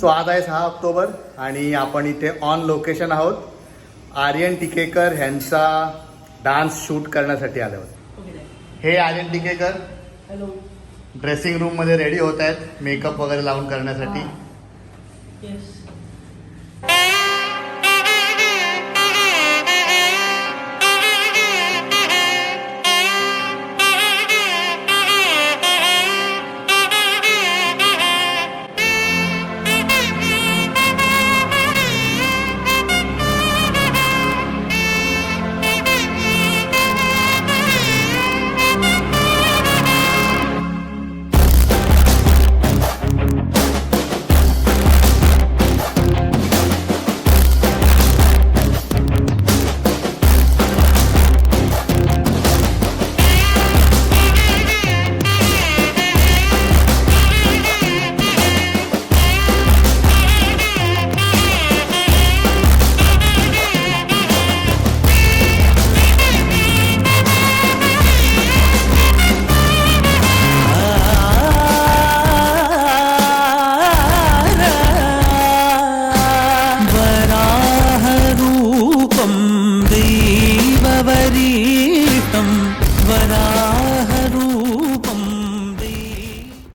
सो आज आहे 6 ऑक्टोबर आणि आपण इथे ऑन लोकेशन आहोत. आर्यन टिकेकर ह्यांचा डान्स शूट करण्यासाठी आलो आहोत. हे Aryan Tikekar hello. Dressing room मध्ये रेडी होत आहेत मेकअप वगैरे लावून करण्यासाठी. येस.